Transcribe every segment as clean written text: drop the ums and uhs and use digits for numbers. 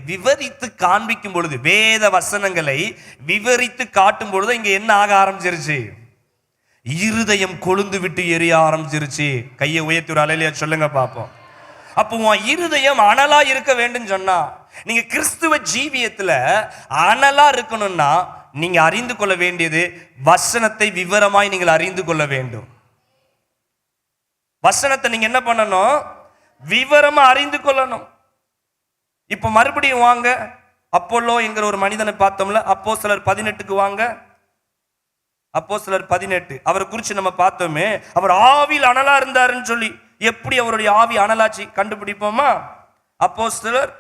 விவரித்து காண்பிக்கும் பொழுது, வேத வசனங்களை விவரித்து காட்டும் பொழுது இங்க என்ன ஆக ஆரம்பிச்சிருச்சு? இருதயம் கொழுந்து விட்டு எரிய ஆரம்பிச்சிருச்சு. கையை உயர்த்தி ஒரு அல்லேலூயா சொல்லுங்க பாப்போம். அப்போ உன் இருதயம் அனலா இருக்க வேண்டும் சொன்னா, நீங்க கிறிஸ்துவ ஜீவியத்துல அனலா இருக்கணும்னா நீங்க அறிந்து கொள்ள வேண்டியது வசனத்தை விவரமாய் நீங்கள் அறிந்து கொள்ள வேண்டும். வசனத்தை நீங்க என்ன பண்ணணும்? விவரமா அறிந்து கொள்ளணும். இப்ப மறுபடியும் வாங்க, அப்போலோ என்கிற ஒரு மனிதனை பார்த்தோம்ல, அப்போஸ்தலர் 18க்கு வாங்க. அப்போஸ்தலர் 18 அவரை குறித்து நம்ம பார்த்தோமே, அவர் ஆவியில் அனலா இருந்தாருன்னு சொல்லி, எப்படி அவருடைய ஆவி அனலாச்சு கண்டுபிடிப்போமா? அப்போஸ்தலர்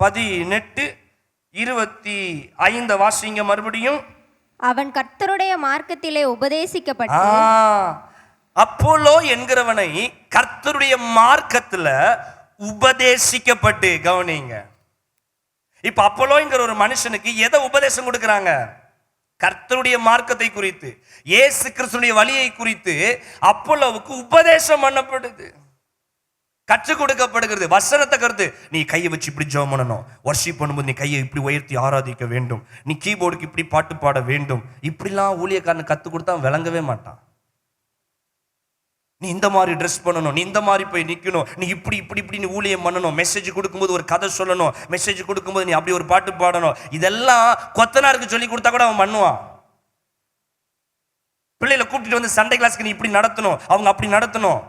18:25 வாசிங்க மறுபடியும். அவன் கர்த்தருடைய மார்க்கத்திலே உபதேசிக்கப்பட்டு. அப்போலோ என்கிறவனை கர்த்தருடைய மார்க்கத்துல உபதேசிக்கப்பட்டு. கவனிங்க, இப்ப அப்போலோங்கிற ஒரு மனுஷனுக்கு எதை உபதேசம் கொடுக்கறாங்க? கர்த்தருடைய மார்க்கத்தை குறித்து, இயேசு கிறிஸ்துவின் வழியை குறித்து அப்போலோவுக்கு உபதேசம் பண்ணப்படுது, கற்றுக் கொடுக்கப்படுகிறது. வசனத்தை கருத்து, நீ கையை வச்சு இப்படி ஜெபம் பண்ணணும், வர்ஷிப் பண்ணும்போது நீ கையை இப்படி உயர்த்தி ஆராதிக்க வேண்டும், நீ கீபோர்டுக்கு இப்படி பாட்டு பாட வேண்டும், இப்படிலாம் ஊழியக்காரன் கத்து கொடுத்தா விளங்கவே மாட்டான். நீ இந்த மாதிரி ட்ரெஸ் பண்ணணும், நீ இந்த மாதிரி போய் நிற்கணும், நீ இப்படி இப்படி இப்படி நீ ஊழியம் பண்ணணும், மெசேஜ் கொடுக்கும்போது ஒரு கதை சொல்லணும், மெசேஜ் கொடுக்கும்போது நீ அப்படி ஒரு பாட்டு பாடணும், இதெல்லாம் கொத்தனாருக்கு சொல்லி கொடுத்தா கூட அவன் பண்ணுவான். பிள்ளைகளை கூப்பிட்டு வந்து சண்டே கிளாஸ்க்கு நீ இப்படி நடத்தணும், அவங்க அப்படி நடத்தணும்.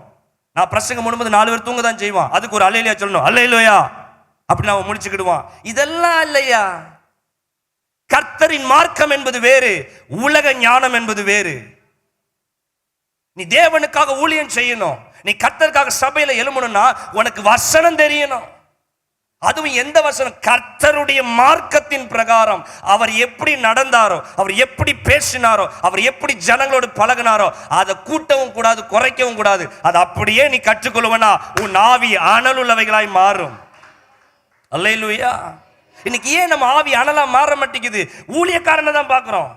நான் பிரசங்கம் பண்ணும்போது 4 பேர் தூங்க தான் செய்வான், அதுக்கு ஒரு அல்லேலூயா சொல்லணும், அல்லேலூயா அப்படின்னு அவன் முடிச்சுக்கிடுவான். இதெல்லாம் இல்லையா? கர்த்தரின் மார்க்கம் என்பது வேறு, உலக ஞானம் என்பது வேறு. நீ தேவனுக்காக ஊழியம் செய்யணும், நீ கர்த்தருக்காக சபையில எழும்பணும்னா உனக்கு வசனம் தெரியணும். அதுவும் எந்த வசனம்? கர்த்தருடைய மார்க்கத்தின் பிரகாரம் அவர் எப்படி நடந்தாரோ, அவர் எப்படி பேசினாரோ, அவர் எப்படி ஜனங்களோடு பழகினாரோ, அதை கூட்டவும் கூடாது, குறைக்கவும் கூடாது. அதை அப்படியே நீ கற்றுக்கொள்வனா உன் ஆவி அனலுள்ளவைகளாய் மாறும். அல்லேலூயா. இன்னைக்கு ஏன் நம்ம ஆவி அனலா மாற மாட்டேங்குது? ஊழியக்காரனை தான் பார்க்கிறோம்,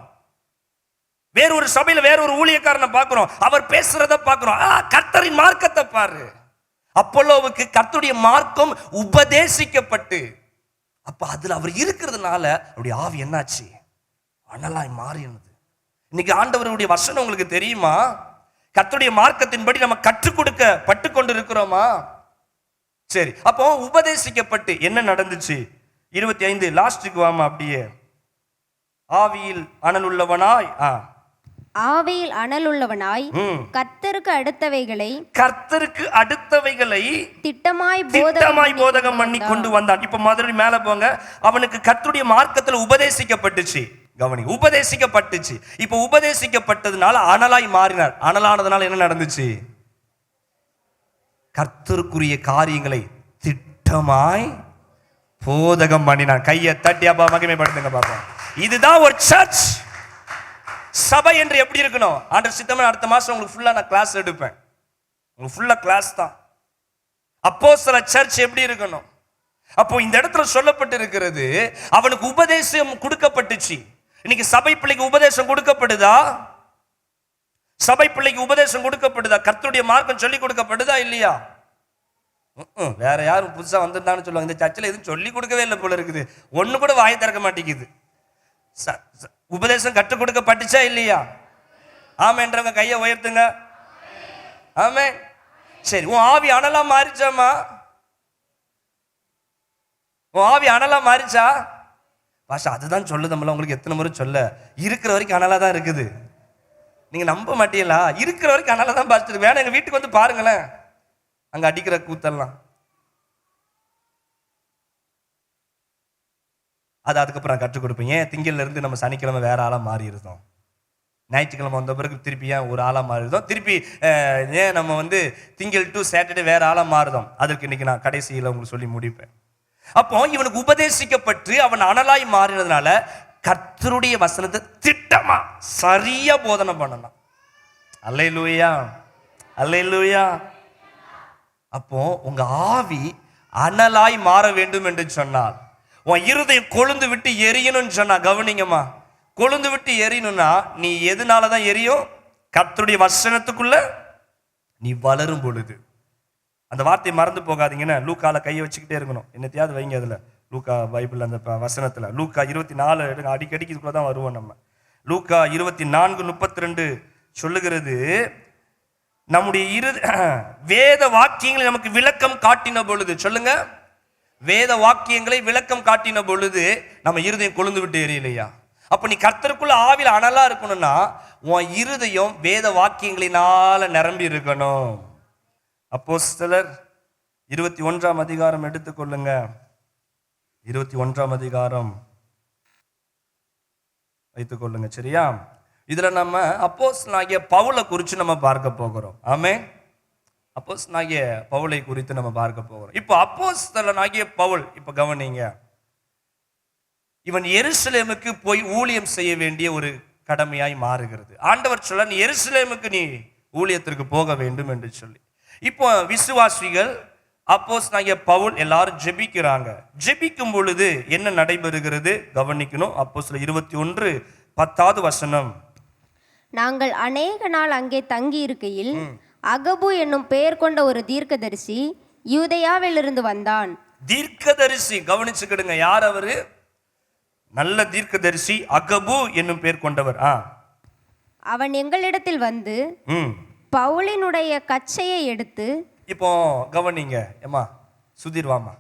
வேறொரு சபையில வேறொரு ஊழியக்காரனை பார்க்கிறோம், அவர் பேசுறத பார்க்கிறோம். கர்த்தரின் மார்க்கத்தை பாரு. அப்போலோவுக்கு கர்த்தருடைய மார்க்கம் உபதேசிக்கப்பட்டு, அப்ப அதுல அவர் இருக்கிறதுனால அவருடைய ஆவி என்னாச்சு? அனலாய் மாறினது. இன்னைக்கு ஆண்டவருடைய வசனம் உங்களுக்கு தெரியுமா? கர்த்தருடைய மார்க்கத்தின்படி நம்ம கற்றுக் கொடுக்க பட்டு கொண்டு இருக்கிறோமா? சரி, அப்போ உபதேசிக்கப்பட்டு என்ன நடந்துச்சு? 25 லாஸ்டுக்கு வாமா அப்படியே. ஆவியில் அனல் உள்ளவனாய், ஆவியில் அனல் உள்ளவனாய் கர்த்தருக்கு அடுத்தவைகளை திட்டமாய் போதகம் பண்ணி கொண்டு வந்தான். இப்ப மறுபடியும் மேல போங்க. அவனுக்கு கர்த்தருடைய மார்க்கத்துல உபதேசிக்கப்பட்டுச்சு. கவனி, உபதேசிக்கப்பட்டுச்சு. இப்ப உபதேசிக்கப்பட்டதுனால அனலாய் மாறினார். அனலானதுனால என்ன நடந்துச்சு? கர்த்தருக்குரிய காரியங்களை திட்டமாய் போதகம் பண்ணினான். கையை தட்டி அப்பா மகிமைப்படுத்துங்க பாப்பா. இதுதான் ஒரு சர்ச். சபை என்று எப்படி இருக்கணும்? ஆண்டவர் சித்தமே அடுத்த மாசம் உங்களுக்கு ஃபுல்லா நான் கிளாஸ் எடுப்பேன். உங்களுக்கு ஃபுல்லா கிளாஸ் தான். அப்போஸ்தல சர்ச் எப்படி இருக்கணும்? அப்போ இந்த இடத்துல சொல்லப்பட்டு இருக்கிறது, அவனுக்கு உபதேசம் கொடுக்கப்பட்டுச்சு. இன்னைக்கு சபை பிள்ளைக்கு உபதேசம் கொடுக்கப்படுதா? சபை பிள்ளைக்கு உபதேசம் கொடுக்கப்படுதா? கர்த்தருடைய மார்க்கம் சொல்லி கொடுக்கப்படுதா இல்லையா? வேற யாரும் புதுசா வந்திருந்தான்னு சொல்லுவாங்க, இந்த சர்ச்சில் எதுவும் சொல்லி கொடுக்கவே இல்லை போல இருக்குது, ஒண்ணு கூட வாயை திறக்க மாட்டேங்குது. உபதேசம் கற்றுக் கொடுக்கப்பட்டுச்சா இல்லையா? ஆமென்றவங்க கையை உயர்த்துங்க. ஆமென். சரி, உன் ஆவி அனலா மாறிச்சாமா? உன் ஆவி அனலா மாறிச்சா? பாஷா அதுதான் சொல்லுதம்ல, உங்களுக்கு எத்தனை முறை சொல்ல, இருக்கிற வரைக்கும் அனலா தான் இருக்குது. நீங்க நம்ப மாட்டீங்களா? இருக்கிற வரைக்கும் அனலா தான் பாத்துருக்கு. வேணா எங்க வீட்டுக்கு வந்து பாருங்களேன், அங்க அடிக்கிற கூத்தெல்லாம். அது அதுக்கப்புறம் கற்றுக் கொடுப்பேன். ஏன் திங்கள்ல இருந்து நம்ம சனிக்கிழமை வேற ஆளா மாறி இருந்தோம், ஞாயிற்றுக்கிழமை வந்த பிறகு திருப்பி ஏன் ஒரு ஆளா மாறி இருந்தோம், திருப்பி ஏன் நம்ம திங்கள் டு சாட்டர்டே வேற ஆளா மாறுதோம், அதற்கு இன்னைக்கு நான் கடைசியில் உங்களுக்கு சொல்லி முடிப்பேன். அப்போ இவனுக்கு உபதேசிக்கப்பட்டு அவன் அனலாய் மாறினதுனால கர்த்தருடைய வசனத்தை திட்டமா சரியா போதனை பண்ணலாம். அல்லேலூயா, அல்லேலூயா. அப்போ உங்க ஆவி அனலாய் மாற வேண்டும் என்று சொன்னால், உன் இருதயம் கொழுந்து விட்டு எரியணும்னு சொன்னா, கவனிங்கம்மா, கொழுந்து விட்டு எரியணும்னா நீ எதுனாலதான் எரியும்? கர்த்தருடைய வசனத்துக்குள்ள நீ வளரும் பொழுது. அந்த வார்த்தையை மறந்து போகாதீங்கன்னா, லூக்கால கையை வச்சுக்கிட்டே இருக்கணும், என்னத்தையாவது வைங்க அதுல. லூக்கா பைபிள் அந்த வசனத்துல லூக்கா 24 எடுங்க, அடிக்கடிக்கு இதுக்குள்ள தான் வருவோம் நம்ம. லூக்கா 24:32 சொல்லுகிறது, நம்முடைய வேத வாக்கியங்களை நமக்கு விளக்கம் காட்டின பொழுது, சொல்லுங்க, வேத வாக்கியங்களை விளக்கம் காட்டின பொழுது நம்ம இருதயம் கொழுந்து விட்டு எரியலையா? அப்ப நீ கர்த்தருக்குள்ள ஆவில அனலா இருக்கணும்னா உன் இருதயம் வேத வாக்கியங்களினால நிரம்பி இருக்கணும். அப்போஸ்தலர் 21ஆம் அதிகாரம் எடுத்துக்கொள்ளுங்க. 21ஆம் அதிகாரம் வைத்துக்கொள்ளுங்க, சரியா? இதுல நம்ம அப்போஸ்தலனாகிய பவுலை குறித்து நம்ம பார்க்க போகிறோம். ஆமென். அப்போஸ்தலனாகிய பவுலை குறித்து நம்ம பார்க்க போகிறோம். இப்போ அப்போஸ்தலனாகிய பவுல், இப்ப கவனிங்க, இவன் எருசலேமுக்கு போய் ஊழியம் செய்ய வேண்டிய ஒரு கடமையாய் மாறுகிறது. ஆண்டவர் சொல்ல, நீ எருசலேமுக்கு நீ ஊழியத்திற்கு போக வேண்டும் என்று சொல்லி. இப்போ விசுவாசிகள் அப்போஸ்தலனாகிய பவுல் எல்லாரும் ஜெபிக்கிறாங்க. ஜெபிக்கும் பொழுது என்ன நடைபெறுகிறது கவனிக்கணும். அப்போஸ்தலர் 21:10 வசனம், நாங்கள் அநேக நாள் அங்கே தங்கி இருக்கையில் அகபு என்னும் பெயர் கொண்ட ஒரு தீர்க்கதரிசி யூதேயாவிலிருந்து வந்தான். தீர்க்கதரிசி, கவனிச்சுக்கிடுங்க, யார் அவரு? நல்ல தீர்க்கதரிசி, அகபு என்னும் பெயர் கொண்டவர். அவன் எங்களிடத்தில் வந்து பவுலினுடைய கச்சையை எடுத்து, இப்போ கவனிங்க, ஏமா சுதீர் வாமா,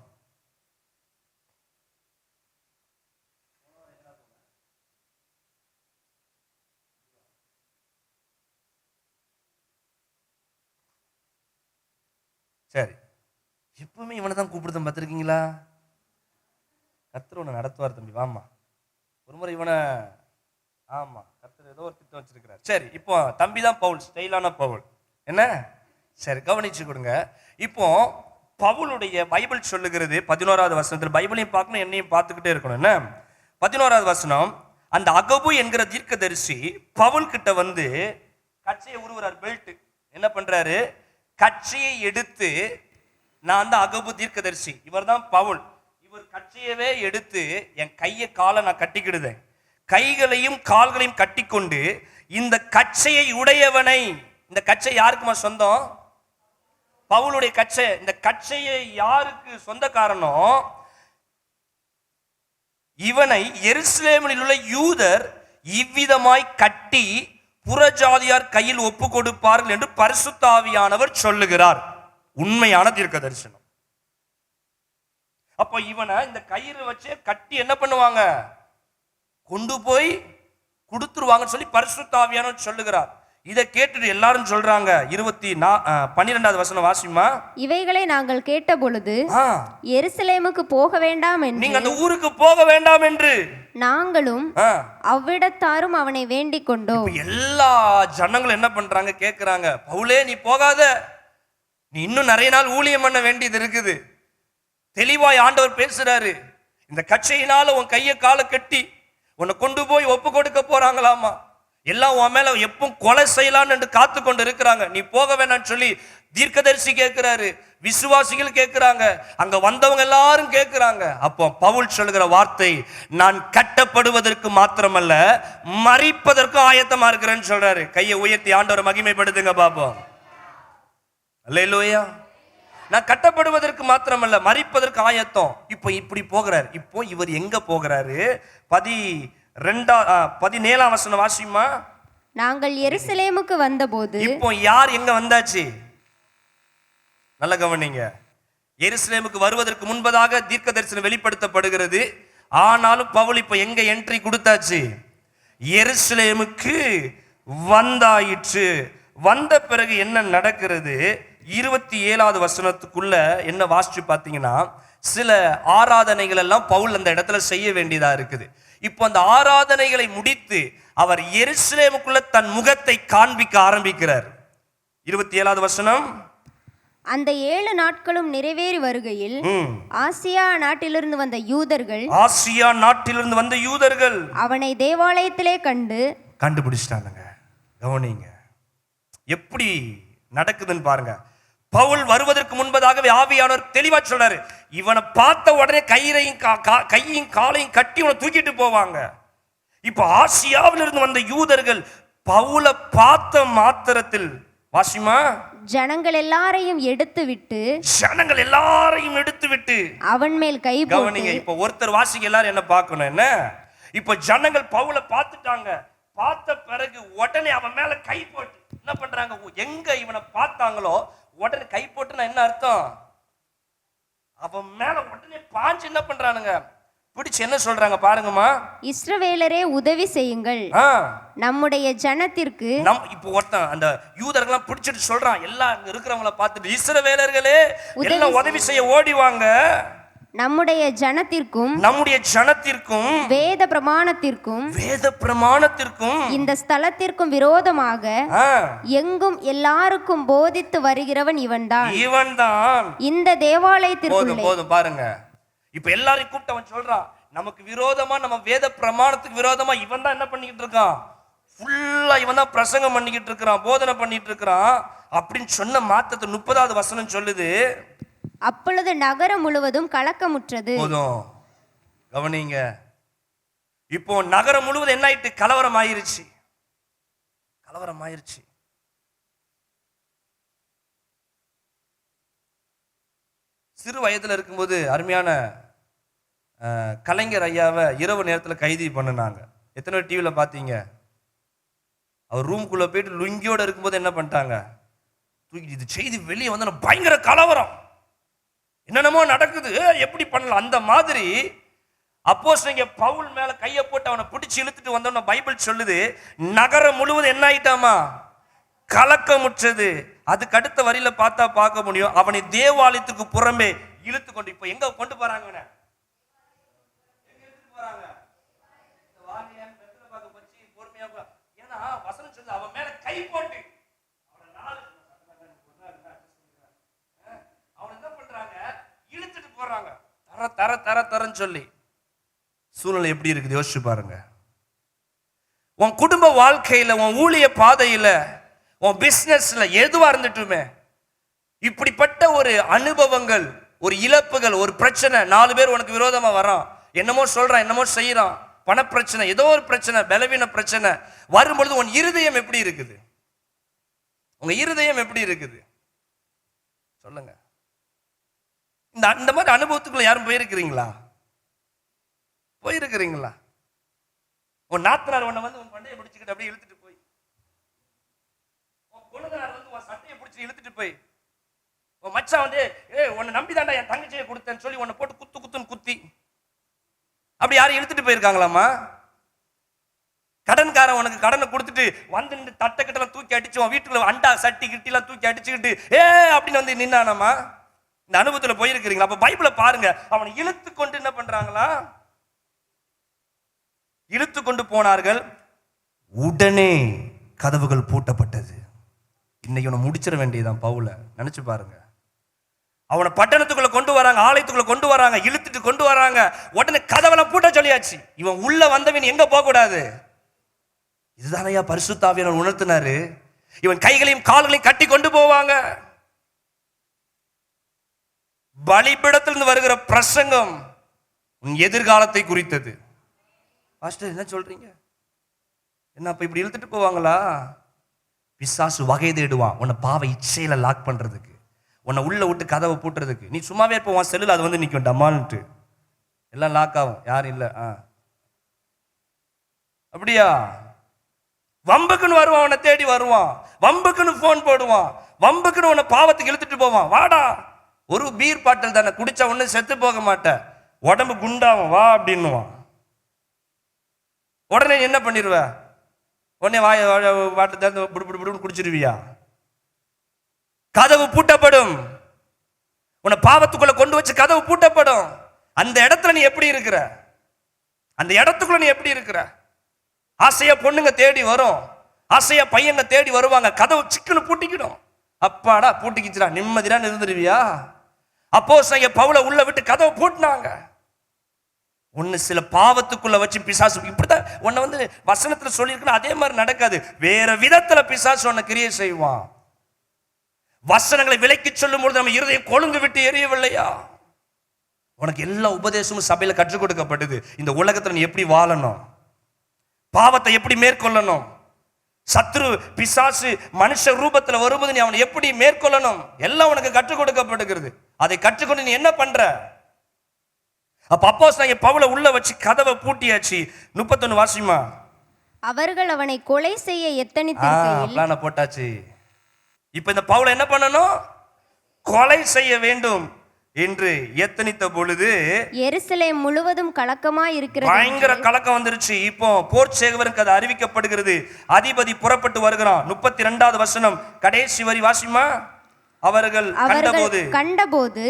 சரி, எப்பவுமே இவனை தான் கூப்பிடுதான் பார்த்துருக்கீங்களா? கர்த்தர் உன்னை நடத்துவார் தம்பி, வாமா. ஒரு முறை இவனை, ஆமா, கர்த்தர் ஏதோ ஒரு திட்டம் வச்சிருக்கிறார். சரி, இப்போ தம்பி தான் பவுல், ஸ்டைலான பவுல், என்ன? சரி, கவனிச்சு கொடுங்க. இப்போ பவுலுடைய பைபிள் சொல்லுகிறது 11வது வசனத்தில், பைபிளையும் பார்க்கணும் என்னையும் பார்த்துக்கிட்டே இருக்கணும், என்ன? 11வது வசனம், அந்த அகபு என்கிற தீர்க்கதரிசி பவுல் கிட்ட வந்து கச்சையை உருவுறார், பெல்ட். என்ன பண்றாரு? கச்சையை எடுத்து, நான் தான் அகபு தீர்க்கதரிசி, இவர் தான் பவுல், இவர் கச்சையவே எடுத்து என் கையை காலை நான் கட்டிக்கிடுதேன், கைகளையும் கால்களையும் கட்டிக்கொண்டு இந்த கச்சையை உடையவனை, இந்த கச்சை யாருக்குமா சொந்தம்? பவுலுடைய கச்சை. இந்த கச்சையை யாருக்கு சொந்த காரணம்? இவனை எருசலேமில் உள்ள யூதர் இவ்விதமாய் கட்டி புறஜாதியார் கையில் ஒப்பு கொடுப்பார்கள் என்று பரிசுத்த ஆவியானவர் சொல்லுகிறார். உண்மையான தீர்க்க தரிசனம். அப்ப இவனை இந்த கயிறு வச்சு கட்டி என்ன பண்ணுவாங்க? கொண்டு போய் கொடுத்துருவாங்கன்னு சொல்லி பரிசுத்த ஆவியானவர் சொல்லுகிறார். இதை கேட்டுட்டு எல்லாரும் சொல்றாங்க. 12வது வசனம் வாசிமா. இவைகளை நாங்கள் கேட்ட பொழுது எருசலேமுக்கு போக வேண்டாம் என்று, நீங்க அந்த ஊருக்கு போக வேண்டாம் என்று நாங்களும் அவ்விடத்தாரும் அவனை வேண்டிக் கொண்டோம். எல்லா ஜனங்களும் என்ன பண்றாங்க? கேட்கிறாங்க, பவுலே நீ போகாத, நீ இன்னும் நிறைய நாள் ஊழியம் பண்ண வேண்டியது இருக்குது. தெளிவாய் ஆண்டவர் பேசுறாரு. இந்த கச்சையினால உன் கையை காலை கட்டி உன்னை கொண்டு போய் ஒப்பு கொடுக்க போறாங்களாமா. எல்லாம் உன் மேல எப்பவும் கொலை செய்யலான்னு என்று காத்து கொண்டு இருக்கிறாங்க. நீ போக வேணாம்னு சொல்லி தீர்க்கதரிசி கேட்கிறாரு, விசுவாசிகள் கேட்கிறாங்க, அங்க வந்தவங்க எல்லாரும் கேட்கிறாங்க. அப்போ பவுல் சொல்லுகிற வார்த்தை, நான் கட்டப்படுவதற்கு மாத்திரமல்ல மரிப்பதற்கும் ஆயத்தமா இருக்கிறேன்னு சொல்றாரு. கையை உயர்த்தி ஆண்டவரை மகிமைப்படுத்துங்க பாப்போம். அல்லேலூயா. நான் கட்டப்படுவதற்கு மாத்திரமல்ல மரிப்பதற்கு ஆயத்தம். இப்போ இப்படி போகிறார். இப்போ இவர் எங்க போகிறாரு? 17ஆம் வசனம் வாசிமா. நாங்கள் எருசலேமுக்கு வந்தபோது, இப்போ யார் எங்க வந்தாச்சு? நல்ல கவனிங்க. எருசலேமுக்கு வருவதற்கு முன்பதாக தீர்க்க தரிசனம் வெளிப்படுத்தப்படுகிறது. ஆனாலும் பவுல் இப்ப எங்க என்ட்ரி கொடுத்தாச்சு? எருசலேமுக்கு வந்தாயிற்று. வந்த பிறகு என்ன நடக்கிறது? 27வது வசனத்துக்குள்ள என்ன வாசிச்சு பார்த்தீங்கன்னா, சில ஆராதனைகள் எல்லாம் பவுல் அந்த இடத்துல செய்ய வேண்டியதா இருக்குது. இப்போ அந்த ஆராதனைகளை முடித்து அவர் எருசலேமுக்குள்ள தன் முகத்தை காண்பிக்க ஆரம்பிக்கிறார். 27வது வசனம். அந்த 7 நாட்களும் நிறைவேறி வருகையில் ஆசியா நாட்டிலிருந்து வந்த யூதர்கள் அவனை தேவாலயத்திலே கண்டுபிடிச்சிட்டாங்க. கவனிங்க எப்படி நடக்குதுன்னு பாருங்க. பவுல் வருவதற்கு முன்பதாகவே ஆவியானவர் தெளிவா சொல்றாரு, இவனை பார்த்த உடனே கையையும் காலையும் கட்டி இவனை தூக்கிட்டு போவாங்க. இப்ப ஆசியாவிலிருந்து வந்த யூதர்கள் பவுலை பார்த்த மாத்திரத்தில் வாசிமா. ஜனங்கள் எல்லாரையும் எடுத்து விட்டு ஜனங்கள் எல்லாரையும் எடுத்து விட்டு அவன் மேல் கை கவனிங்க. போட்டு. இப்ப ஒருத்தர் வாசிங்க எல்லாரும் என்ன பார்க்கணும், என்ன இப்ப ஜனங்கள் பவுல பார்த்துட்டாங்க. பார்த்த பிறகு உடனே அவன் மேல கை போட்டு என்ன பண்றாங்க, எங்க இவனை பார்த்தாங்களோ உடனே கை போட்டுன்னா என்ன அர்த்தம், அவன் மேல உடனே பாஞ்சு என்ன பண்றானுங்க, பிடிச்சு என்ன சொல்றாங்க பாருங்கம்மா. இஸ்ரவேலரே உதவி செய்யுங்கள், நம்முடைய ஜனத்திற்கு. இப்போ ஒருத்தன் அந்த யூதர்கள்லாம் பிடிச்சிட்டு சொல்றான், எல்லாம் அங்க இருக்கிறவங்கள பார்த்துட்டு, இஸ்ரவேலர்களே எல்லாம் உதவி செய்ய ஓடிவாங்க, நம்முடைய ஜனத்திற்கும் வேத பிரமாணத்திற்கும் இந்த ஸ்தலத்திற்கும் விரோதமாக எங்கும் எல்லாருக்கும் போதித்து வருகிறவன் இவன்தான். இந்த தேவாலயத்திற்கு போதும் பாருங்க. இப்ப எல்லாரையும் கூப்பிட்டு அவன் சொல்றான், நமக்கு விரோதமா, நம்ம வேத பிரமாணத்துக்கு விரோதமா இவன் தான் என்ன பண்ணிக்கிட்டு இருக்கான், ஃபுல்லா இவன் தான் பிரசங்கம் பண்ணிக்கிட்டு இருக்கிறான், போதனை பண்ணிட்டு இருக்கிறான் அப்படின்னு சொன்ன மாத்தத்தை 30வது வசனம் சொல்லுது. அப்பொழுது நகரம் முழுவதும் கலக்கமுற்றது. போதும் கவனிங்க. இப்போ நகரம் முழுவதும் என்ன ஆயிட்டு, கலவரம் ஆயிருச்சு. சிறு வயதுல இருக்கும்போது அருமையான கலைஞர் ஐயாவை இரவு நேரத்தில் கைது பண்ணினாங்க. எத்தனை டிவியில் பார்த்தீங்க? அவர் ரூம்குள்ள போயிட்டு லுங்கியோட இருக்கும்போது என்ன பண்ணிட்டாங்க, தூக்கி இது செய்தி வெளியே வந்து பயங்கர கலவரம், என்னென்னமோ நடக்குது, எப்படி பண்ணலாம். அந்த மாதிரி அப்போஸ்தலன் பவுல் மேல கையை போட்டு அவனை பிடிச்சி இழுத்துட்டு வந்தோம்னா பைபிள் சொல்லுது, நகரம் முழுவதும் என்ன ஆயிட்டாமா, கலக்கமுற்றது. அதுக்கு அடுத்த வரியில பார்த்தா பார்க்க முடியும், அவனை தேவாலயத்துக்கு புறம்பே இழுத்து கொண்டு, இப்ப எங்க கொண்டு போறாங்க, ஏன்னா வசனம் சொல்லுது, அவன் மேல கை போட்டு அவன் என்ன பண்றாங்க, இழுத்துட்டு போறாங்க, தரன்னு சொல்லி. சூழ்நிலை எப்படி இருக்குது யோசிச்சு பாருங்க. உன் குடும்ப வாழ்க்கையில, உன் ஊழிய பாதையில, உன் பிசினஸ்ல எதுவா இருந்துட்டுமே இப்படிப்பட்ட ஒரு அனுபவங்கள், ஒரு இழப்புகள், ஒரு பிரச்சனை, 4 பேர் உனக்கு விரோதமா வரான், என்னமோ சொல்றான், என்னமோ செய்யறான், பணப்பிரச்சனை, ஏதோ ஒரு பிரச்சனை, பலவீன பிரச்சனை வரும்பொழுது உன் இருதயம் எப்படி இருக்குது, உங்க இருதயம் எப்படி இருக்குது சொல்லுங்க. இந்த மாதிரி அனுபவத்துக்குள்ள யாரும் போயிருக்கிறீங்களா? உன் நாத்தனார் உன்னை வந்து உன் பண்டையை பிடிச்சிக்கிட்டு அப்படியே இழுத்துட்டு போய், உன் கொழுந்தனார் வந்து உன் சட்டையை பிடிச்சி இழுத்துட்டு போய், உன் மச்சான் வந்து உன்னை நம்பிதாண்டா என் தங்கச்சியை கொடுத்தேன்னு சொல்லி உன்னை போட்டு குத்துன்னு குத்தி, அப்படி யாரும் இழுத்துட்டு போயிருக்காங்களாமா? கடன்காரன் உனக்கு கடனை கொடுத்துட்டு வந்து நின்று தட்டை கிட்டலாம் தூக்கி அடிச்சு, உன் வீட்டுக்குள்ள அண்டா சட்டி கிட்டிலாம் தூக்கி அடிச்சுக்கிட்டு அப்படின்னு வந்து நின்னானாமா? இந்த அனுபவத்துல போயிருக்கிறீங்களா? அப்ப பைபிளை பாருங்க, அவனை இழுத்து கொண்டு என்ன பண்றாங்களா, இழுத்து கொண்டு போனார்கள், உடனே கதவுகள் பூட்டப்பட்டது. இன்னைக்கு உன்னை முடிச்சிட வேண்டியதான் பவுல, நினைச்சு பாருங்க. அவனை பட்டணத்துக்குள்ள கொண்டு வராங்க, ஆலயத்துக்குள்ள கொண்டு வராங்க, இழுத்துட்டு கொண்டு வராங்க, உடனே கதவெல்லாம் பூட்ட சொல்லியாச்சு. இவன் உள்ள வந்தவன் எங்க போக கூடாது, இதுதானையா பரிசுத்த ஆவியானவர் உணர்த்தினாரு. இவன் கைகளையும் கால்களையும் கட்டி கொண்டு போவாங்க. பலிபீடத்திலிருந்து வருகிற பிரசங்கம் உன் எதிர்காலத்தை குறித்தது. பாஸ்டர் என்ன சொல்றீங்க, என்ன அப்ப இப்படி இழுத்துட்டு போவாங்களா? பிசாசு வகை தேடுவான் உன்னை பாவ இச்சையில லாக் பண்றதுக்கு, உன்னை உள்ள விட்டு கதவை பூட்டுறதுக்கு. நீ சும்மாவே இருப்ப, உன் செல்லுல அது வந்து நிற்கும், டமால்ட்டு எல்லாம் லாக் ஆகும், யாரும் இல்லை. அப்படியா? வம்புக்குன்னு வருவான், உன்னை தேடி வருவான், வம்புக்குன்னு போன் போடுவான், வம்புக்குன்னு உன்னை பாவத்துக்கு இழுத்துட்டு போவான். வாடா, ஒரு பீர் பாட்டில் தானே, குடிச்சா ஒண்ணு செத்து போக மாட்டேன், உடம்பு குண்டாவும், வா அப்படின்னுவான். உடனே என்ன பண்ணிடுவ, உடனே வாட்டை திறந்து புடு குடிச்சிருவியா? கதவு பூட்டப்படும், உன்னை பாவத்துக்குள்ள கொண்டு வச்சு கதவு பூட்டப்படும். அந்த இடத்துல நீ எப்படி இருக்கிற, அந்த இடத்துக்குள்ள நீ எப்படி இருக்கிற? ஆசையா பொண்ணுங்க தேடி வரும், ஆசையா பையங்க தேடி வருவாங்க, கதவு சிக்கன்னு பூட்டிக்கிடும். அப்பாடா பூட்டிக்கிச்சுடா, நிம்மதியான இருந்துருவியா? அப்போஸ்தலன் பவுல உள்ள விட்டு கதவை பூட்டினாங்க. ஒன்னு சில பாவத்துக்குள்ள வச்சு பிசாசு இப்படிதான் உன்னை வந்து வசனத்துல சொல்லியிருக்கணும், அதே மாதிரி நடக்காது, வேற விதத்துல பிசாசு உன்னை கிரியை செய்வான். வசனங்களை விலைக்கு சொல்லும் பொழுது நம்ம இருதயம் கொழுந்து விட்டு எரியவில்லையா? உனக்கு எல்லா உபதேசமும் சபையில கற்றுக் கொடுக்கப்பட்டது. இந்த உலகத்துல நீ எப்படி வாழணும், பாவத்தை எப்படி மேற்கொள்ளணும், சத்ரு பிசாசு மனுஷ ரூபத்துல வரும்போது நீ அவனை எப்படி மேற்கொள்ளணும் எல்லாம் உனக்கு கற்றுக் கொடுக்கப்படுகிறது. அதை கற்றுக்கொண்டு நீ என்ன பண்ற? அப்ப அப்போஸ்தலனாகிய பவுலை உள்ள வச்சு கதவை பூட்டியாச்சு. 31 வாசிமா. அவர்கள் அவனை கொலை செய்ய எத்தனித்திருக்கையில் பிளான போட்டாச்சு. இப்ப இந்த பவுலை என்ன பண்ணணும்? கொலை செய்ய வேண்டும் என்று எத்தனித்த பொழுது எருசலேம் முழுவதும் கலக்கமாய் இருக்கிறது. பயங்கர கலக்கம் வந்துருச்சு. இப்போ போர் சேவகருக்கு அது அறிவிக்கப்படுகிறது. அதிபதி புறப்பட்டு வருகிறான். 32வது வசனம் கடைசி வரி வாசிமா. அவர்கள் கண்டபோது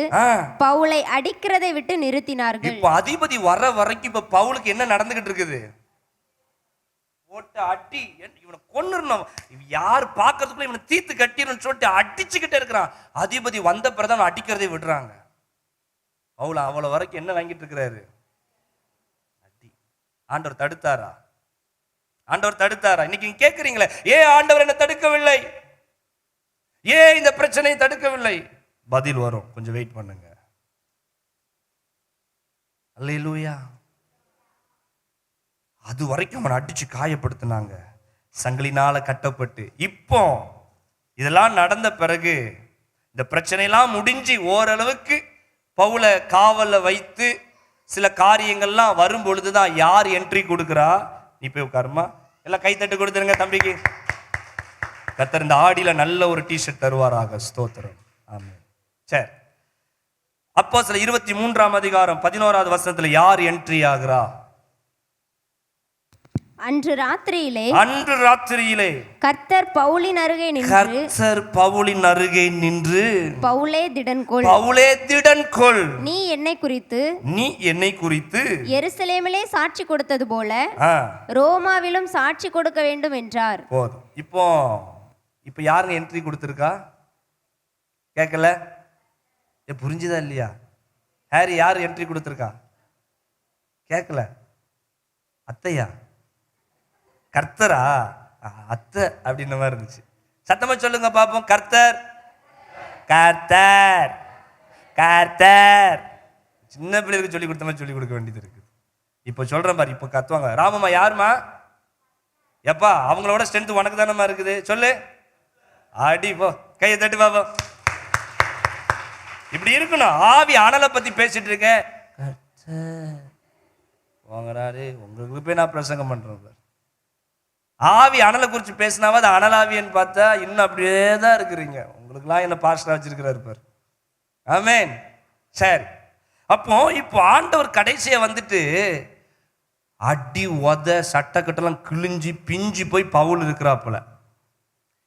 பவுலை அடிக்கிறதை விட்டு நிறுத்தினார்கள். இப்போ அதிபதி வர வரைக்கும் இப்ப பவுலுக்கு என்ன நடந்துகிட்டு இருக்குது? போட்டு அடி, இவனை கொன்னுறணும், யார் பார்க்கறதுக்குள்ள இவனை தீத்து கட்டிடணும்னு சொல்லிட்டு அடிச்சுக்கிட்டே இருக்கிறான். அதிபதி வந்த பிறதான் அடிக்கிறதை விடுறாங்க. பவுல அவ்வளவு வரைக்கும் என்ன வாங்கிட்டு இருக்கிறாரு? அடி. ஆண்டவர் தடுத்தாரா? ஆண்டவர் தடுத்தாரா? இன்னைக்கு நீங்க கேட்கிறீங்களே, ஏன் ஆண்டவர் என்ன தடுக்கவில்லை, ஏன் இந்த பிரச்சனையை தடுக்கவில்லை? பதில் வரும், கொஞ்சம் வெயிட் பண்ணுங்க. அல்லேலூயா. அது வரைக்கும் அவனை அடிச்சு காயப்படுத்தினாங்க, சங்கிலினால கட்டப்பட்டு. இப்போ இதெல்லாம் நடந்த பிறகு இந்த பிரச்சனையெல்லாம் முடிஞ்சு ஓரளவுக்கு பவுலை காவல்ல வைத்து சில காரியங்கள்லாம் வரும் பொழுதுதான் யார் என்ட்ரி கொடுக்குறா? நீ போய் உட்காருமா, எல்லாம் கைத்தட்டு கொடுத்துருங்க தம்பிக்கு. கர்த்தர் இந்த ஆடியில நல்ல ஒரு டிஷர்ட் தருவாராக. ஸ்தோத்திரம். ஆமென். சரி, அப்போஸ்தலர் 23ஆம் அதிகாரம் 11வது வசனத்துல யார் என்ட்ரி ஆகுறா? அன்று ராத்திரியிலே கர்த்தர் பவுலின் அருகே நின்று பவுலே திடன்கொள், நீ என்னை குறித்து எருசலேமிலே சாட்சி கொடுத்தது போல ரோமாவிலும் சாட்சி கொடுக்க வேண்டும் என்றார். போதும். இப்போ யாருங்க என்ட்ரி கொடுத்துருக்கா? கேட்கல? புரிஞ்சுதா இல்லையா? ஹாரி யார் என்ட்ரி கொடுத்துருக்கா? கேட்கல? அத்தையா? கர்த்தரா? அத்தை அப்படின்ற மாதிரி இருந்துச்சு. சத்தமா சொல்லுங்க பாப்போம். கர்த்தர், கர்த்தர், கர்த்தர். சின்ன பிள்ளைகளுக்கு சொல்லி கொடுத்த மாதிரி சொல்லி கொடுக்க வேண்டியது இருக்கு. இப்போ சொல்றேன் பாரு, இப்போ கத்துவாங்க. ராமம்மா யாருமா? எப்பா அவங்களோட ஸ்ட்ரென்த் உனக்கு தானம்மா இருக்குது, சொல்லு. அடி போ, கையை தட்டு பாப்போம். இப்படி இருக்கணும். ஆவி அனலை பத்தி பேசிட்டு இருக்க, வாங்கறாரு உங்களுக்கு போய் நான் பிரசங்கம் பண்றேன். ஆவி அனலை குறித்து பேசினாவா அது அனலாவியன்னு பார்த்தா இன்னும் அப்படியே தான் இருக்கிறீங்க. உங்களுக்குலாம் என்ன பாஸ்டரா வச்சிருக்கிறாரு பாரு. ஆமென். சரி, இப்போ ஆண்டவர் கடைசியா வந்துட்டு அடி உத சட்டக்கட்டெல்லாம் கிழிஞ்சி பிஞ்சு போய் பவுல் இருக்கிறாப்புல.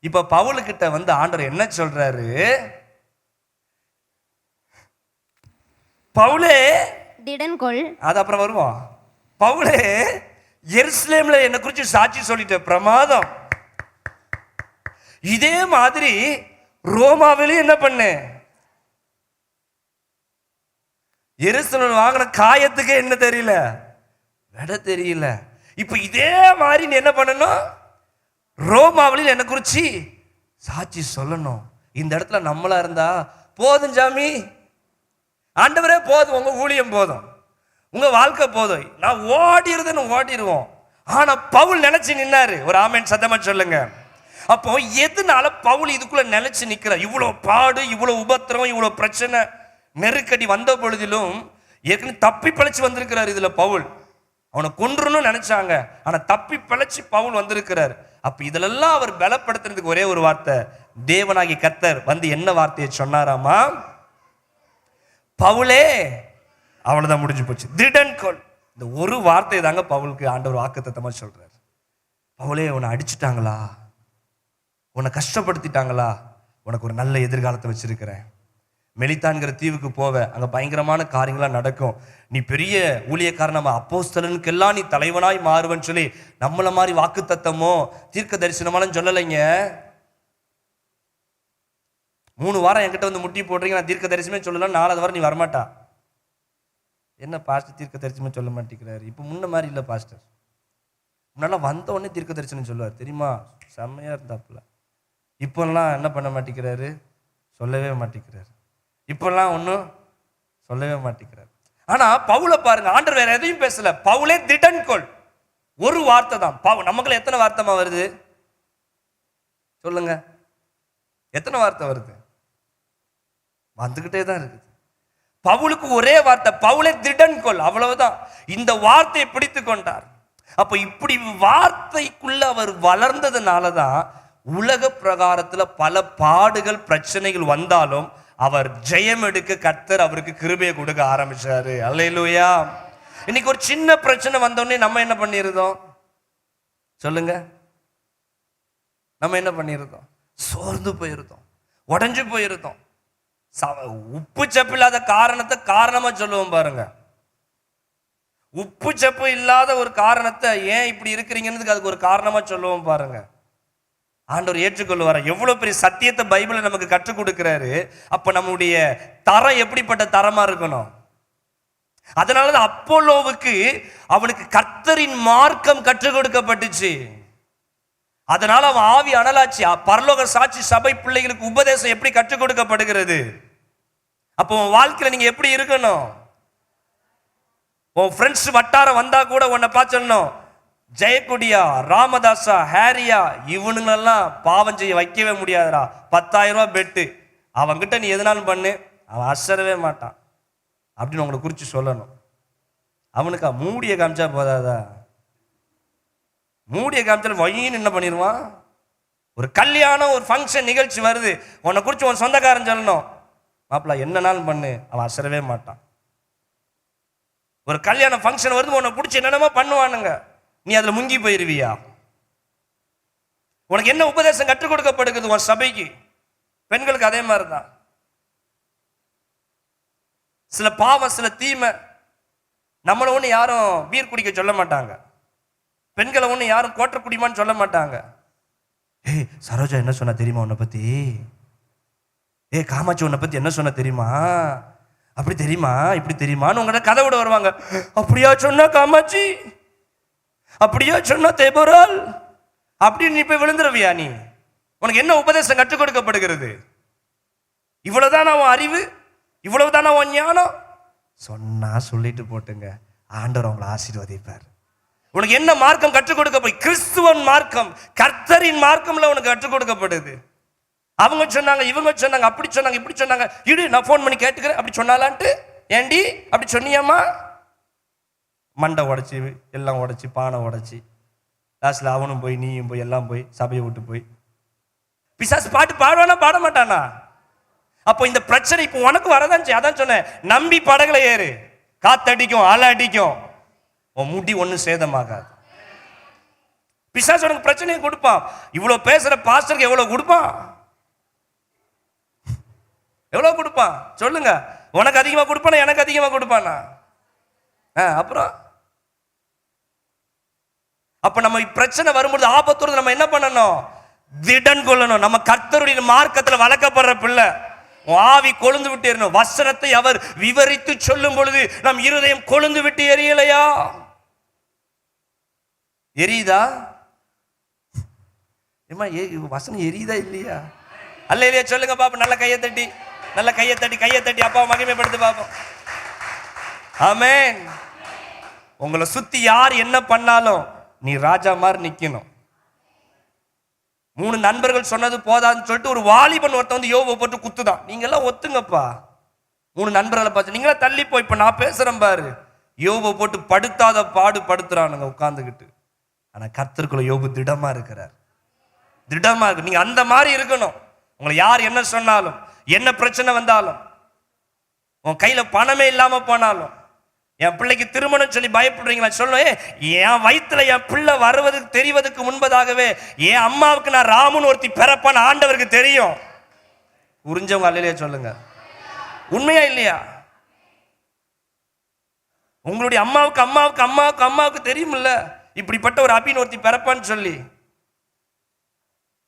இப்ப பவுலுக்கிட்ட வந்து ஆண்டவர் என்ன சொல்றாரு? பவுலே திடன்கொள். அது அப்புறம் வருவோம். பவுலே எருசலேம்ல என்ன குறிச்சு சாட்சி சொல்லிட்ட, பிரமாதம். இதே மாதிரி ரோமாவிலையும் என்ன பண்ணு? எருசலேம் வாங்கின காயத்துக்கு என்ன தெரியல, விட தெரியல. இப்ப இதே மாதிரி நீ என்ன பண்ணணும்? ரோமாவிலையும் என்ன குறிச்சு சாட்சி சொல்லணும். இந்த இடத்துல நம்மளா இருந்தா போதும் சாமி, ஆண்டவரே போதும், உங்க ஊழியம் போதும், உங்க வாழ்க்கை போதும், நான் ஓடிடுவோம். ஆனா பவுல் நினைச்சு நின்னாரு. ஒரு ஆமென் சத்தமா சொல்லுங்க. அப்போ எதனால பவுல் இதுக்குள்ள நினைச்சு நிக்கிற? இவ்வளவு பாடு, இவ்வளவு உபத்திரம், இவ்வளவு பிரச்சனை நெருக்கடி வந்த பொழுதிலும் ஏற்கனவே தப்பி பிழைச்சு வந்திருக்கிறார். இதுல பவுல் அவனை கொன்றணும்னு நினைச்சாங்க, ஆனா தப்பி பிழைச்சு பவுல் வந்திருக்கிறார். அப்ப இதுலெல்லாம் அவர் பலப்படுத்துறதுக்கு ஒரே ஒரு வார்த்தை, தேவனாகி கர்த்தர் வந்து என்ன வார்த்தையை சொன்னாராமா? பவுலே, அவ்வளவுதான், முடிஞ்சு போச்சு, திடன்கொள். இந்த ஒரு வார்த்தை தாங்க பவுலுக்கு ஆண்டவர் வாக்குத்தத்தமா சொல்றாரு. பவுலே, உன்னை அடிச்சுட்டாங்களா, உன்னை கஷ்டப்படுத்திட்டாங்களா, உனக்கு ஒரு நல்ல எதிர்காலத்தை வச்சிருக்கிறேன். மெலித்தான்கிற தீவுக்கு போவ, அங்க பயங்கரமான காரியங்களாம் நடக்கும். நீ பெரிய ஊழியக்காரன், அப்போஸ்தலனுக்கெல்லாம் நீ தலைவனாய் மாறுவன்னு சொல்லி நம்மள மாதிரி வாக்குத்தத்தமோ தீர்க்க தரிசனமாலும் சொல்லலைங்க. 3 வாரம் என்கிட்ட வந்து முட்டி போடுறீங்க, நான் தீர்க்க தரிசனமே சொல்லலாம். 4வது வாரம் நீ வரமாட்டா. என்ன பாஸ்டர் தீர்க்க தரிசனமே சொல்ல மாட்டேங்கிறாரு? இப்போ முன்ன மாதிரி இல்லை பாஸ்டர். முன்னால வந்த உடனே தீர்க்க தரிசனம் சொல்லுவார் தெரியுமா, செம்மையா இருந்தாப்புல. இப்பெல்லாம் என்ன பண்ண மாட்டேங்கிறாரு? சொல்லவே மாட்டேங்கிறாரு. இப்பெல்லாம் ஒன்றும் சொல்லவே மாட்டேங்கிறாரு. ஆனா பவுலை பாருங்க, ஆண்டவர் வேற எதையும் பேசல. பவுலே திடன்கொள், ஒரு வார்த்தை தான். நமக்குள்ள எத்தனை வார்த்தைமா வருது? சொல்லுங்க, எத்தனை வார்த்தை வருது? வந்துகிட்டே தான் இருக்குது. பவுலுக்கு ஒரே வார்த்தை, பவுலை திடன் கொள், அவ்வளவுதான். இந்த வார்த்தையை பிடித்து கொண்டார். அப்ப இப்படி வார்த்தைக்குள்ள அவர் வளர்ந்ததுனாலதான் உலக பிரகாரத்துல பல பாடுகள் பிரச்சனைகள் வந்தாலும் அவர் ஜெயம் எடுக்க கர்த்தர் அவருக்கு கிருபையை கொடுக்க ஆரம்பிச்சாரு. அல்லேலூயா. இன்னைக்கு ஒரு சின்ன பிரச்சனை வந்தோடனே நம்ம என்ன பண்ணிருந்தோம் சொல்லுங்க? நம்ம என்ன பண்ணிருந்தோம்? சோர்ந்து போயிருந்தோம், உடைஞ்சு போயிருந்தோம். உப்பு சப்பு இல்லாத காரணத்தை காரணமா சொல்லுவோம் பாருங்க. உப்பு சப்பு இல்லாத ஒரு காரணத்தை ஏன் இப்படி இருக்கிறீங்கன்னு அதுக்கு ஒரு காரணமா சொல்லுவோம் பாருங்க. ஆண்டவர் ஏற்றுக்கொள்வார். எவ்வளவு பெரிய சத்தியத்தை பைபிளை நமக்கு கற்றுக் கொடுக்கிறாரு. அப்ப நம்முடைய தரம் எப்படிப்பட்ட தரமா இருக்கணும்? அதனாலதான் அப்போலோவுக்கு அவனுக்கு கர்த்தரின் மார்க்கம் கற்றுக் கொடுக்கப்பட்டுச்சு. அதனால அவன் ஆவி அனலாச்சு. பரலோக சாட்சி சபை பிள்ளைகளுக்கு உபதேசம் எப்படி கற்றுக் கொடுக்கப்படுகிறது? அப்போ உன் வாழ்க்கையில நீங்க எப்படி இருக்கணும்? உன் ஃப்ரெண்ட்ஸ் வட்டாரம் வந்தா கூட உன்னை பார்த்து சொல்லணும், ஜெயக்குடியா, ராமதாசா, ஹாரியா, இவனுங்களெல்லாம் பாவம் செய்ய வைக்கவே முடியாதுடா, 10,000 ரூபாய் பெட்டு, அவன்கிட்ட நீ எதுனாலும் பண்ணு, அவன் அசரவே மாட்டான் அப்படின்னு உங்களை குறித்து சொல்லணும். அவனுக்கா மூடிய காமிச்சா போதாதா? மூடிய காமிச்சாலும் வயின்னு என்ன பண்ணிடுவான்? ஒரு கல்யாணம், ஒரு ஃபங்க்ஷன் நிகழ்ச்சி வருது, உன்னை குறித்து உன் சொந்தக்காரன் சொல்லணும், மாப்பிள்ள என்னன்னாலும் பண்ணு, அவன் அசரவே மாட்டான். ஒரு கல்யாண ஃபங்க்ஷன் வருது, உன்னை பிடிச்சி என்னென்னமோ பண்ணுவானுங்க, நீ அதுல முங்கி போயிருவியா? உனக்கு என்ன உபதேசம் கற்றுக் கொடுக்கப்படுகிறது உன் சபைக்கு? பெண்களுக்கு அதே மாதிரிதான். சில பாவம், சில தீமை. நம்மளை ஒண்ணு யாரும் பீர் குடிக்க சொல்ல மாட்டாங்க, பெண்களை ஒண்ணு யாரும் கோட்டை குடிமான்னு சொல்ல மாட்டாங்க. ஏய் சரோஜா என்ன சொன்னா தெரியுமா உன்னை பத்தி? ஏ காமாட்சி உன்னை பத்தி என்ன சொன்ன தெரியுமா? அப்படி தெரியுமா, இப்படி தெரியுமான்னு உங்கள்கிட்ட கதை விட வருவாங்க. அப்படியா சொன்னா காமாட்சி, அப்படியா சொன்னா தேபோரால் அப்படின்னு நீ போய் விழுந்துருவியா? நீ உனக்கு என்ன உபதேசம் கற்றுக் கொடுக்கப்படுகிறது? இவ்வளவுதான் அவன் அறிவு, இவ்வளவுதான் அவன் ஞானம். சொன்னா சொல்லிட்டு போட்டுங்க, ஆண்டவர் அவங்களை ஆசீர்வதிப்பார். உனக்கு என்ன மார்க்கம் கற்றுக் கொடுக்க? கிறிஸ்துவன் மார்க்கம், கர்த்தரின் மார்க்கம்ல உனக்கு கற்றுக் கொடுக்கப்படுது. அவங்க சொன்னாங்க, இவங்க சொன்னாங்க, அப்படி சொன்னாங்க, இப்படி சொன்னாங்க, இடு நான் ஃபோன் பண்ணி கேட்டுக்கிறேன், அப்படி சொன்னாலான்ட்டு ஏண்டி அப்படி சொன்னியாமா? மண்டை உடைச்சி, எல்லாம் உடைச்சி, பானை உடைச்சி, லாஸ்ட்ல அவனும் போய் நீயும் போய் எல்லாம் போய் சபையை விட்டு போய் பிசாசு பாட்டு பாடுவானா பாட மாட்டானா? அப்போ இந்த பிரச்சனை இப்போ உனக்கு வரதான். அதான் சொன்னேன், நம்பி படகுல ஏறு, காத்தடிக்கும், அலை அடிக்கும், உன் முடி ஒன்றும் சேதமாகாது. பிசாசு உனக்கு பிரச்சனையை கொடுப்பான். இவ்வளவு பேசுற பாஸ்டருக்கு எவ்வளவு கொடுப்பான்? எவ்வளவு கொடுப்பான் சொல்லுங்க? உனக்கு அதிகமா கொடுப்பானா, எனக்கு அதிகமா கொடுப்பானா? அப்புறம் அப்ப நம்ம பிரச்சனை வரும்போது, ஆபத்து நம்ம என்ன பண்ணணும்? திடன் கொள்ளணும். நம்ம கர்த்தருடைய மார்க்கத்தில் வளர்க்கப்படுற பிள்ளை. ஆவி கொழுந்து விட்டு எரியணும். வசனத்தை அவர் விவரித்து சொல்லும் பொழுது நம் இருதயம் கொழுந்து விட்டு எரியலையா? எரியுதா? வசனம் எரியுதா இல்லையா? அல்ல இல்லையா சொல்லுங்க பாப்போம். நல்ல கையை தட்டி, நல்ல கையை தட்டி, கையை தட்டி அப்பாவை மகிமைப்படுத்தி பாப்போம். ஆமென். உங்களை சுத்தி யார் என்ன பண்ணாலும் நீ ராஜா மாதிரி நிக்கணும். 3 நண்பர்கள் சொன்னது போதான்னு சொல்லிட்டு ஒரு வாலிபன் ஒருத்த வந்து யோபை போட்டு குத்துதான். நீங்க எல்லாம் ஒத்துங்கப்பா. 3 நண்பர்களை பார்த்து நீங்களா தள்ளி போய், இப்ப நான் பேசுறேன் பாரு, யோபை போட்டு படுத்தாத பாடு படுத்துறானுங்க உட்கார்ந்துகிட்டு. ஆனா கர்த்தருக்குள்ள யோபு திடமா இருக்கிறார். திடமா இருக்கு. நீங்க அந்த மாதிரி இருக்கணும். உங்களை யார் என்ன சொன்னாலும், என்ன பிரச்சனை வந்தாலும், உன் கையில பணமே இல்லாம போனாலும், என் பிள்ளைக்கு திருமணம் சொல்லி பயப்படுறீங்களா? சொல்லுவேன், என் வயிற்றுல என் பிள்ளை வருவதுக்கு தெரிவதற்கு முன்பதாகவே என் அம்மாவுக்கு நான் ராமுன்னு ஒருத்தி பிறப்பான்னு ஆண்டவருக்கு தெரியும். புரிஞ்சவங்க அல்லையா சொல்லுங்க. உண்மையா இல்லையா? உங்களுடைய அம்மாவுக்கு அம்மாவுக்கு அம்மாவுக்கு அம்மாவுக்கு தெரியுமில்ல இப்படிப்பட்ட ஒரு அபின்னு ஒருத்தி பிறப்பான்னு சொல்லி.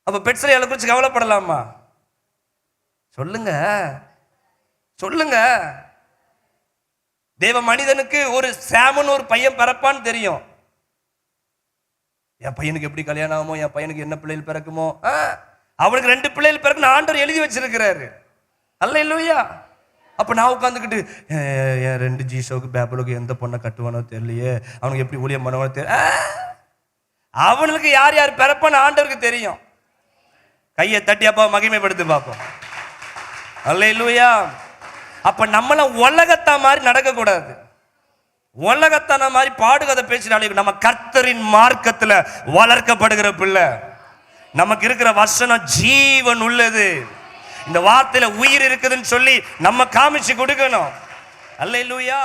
அப்ப பெட்சலையால குறிச்சு கவலைப்படலாமா? சொல்லுங்க சொல்லுங்க. தேவ மனிதனுக்கு ஒரு சாமன் ஒரு பையன் பிறப்பான்னு தெரியும். என் பையனுக்கு எப்படி கல்யாணம் ஆகுமோ, என் பையனுக்கு என்ன பிள்ளைகள் பிறக்குமோ, அவனுக்கு 2 பிள்ளைகள் பிறக்குன்னு ஆண்டவர் எழுதி வச்சிருக்கிறாரு. அல்லேலூயா. அப்ப நான் உட்காந்துக்கிட்டு என் 2 ஜீசோக்கு பேபலுக்கு எந்த பொண்ணை கட்டுவானோ தெரியலையே, அவனுக்கு எப்படி ஊழியம் பண்ணுவானோ தெரியல. அவனுக்கு யார் யார் பிறப்பான்னு ஆண்டவருக்கு தெரியும். கையை தட்டி அப்பா மகிமைப்படுத்தி பார்ப்போம். அல்லேலூயா. அப்ப நம்மள உலகத்தா மாதிரி நடக்கக்கூடாது, உலகத்தான மாதிரி பாடுகதை பேசினாலே. நம்ம கர்த்தரின் மார்க்கத்துல வளர்க்கப்படுகிற பிள்ளை. நமக்கு இருக்கிற வசனம் ஜீவன் உள்ளது, இந்த வார்த்தையில உயிர் இருக்குதுன்னு சொல்லி நம்ம காமிச்சு கொடுக்கணும். அல்லேலூயா.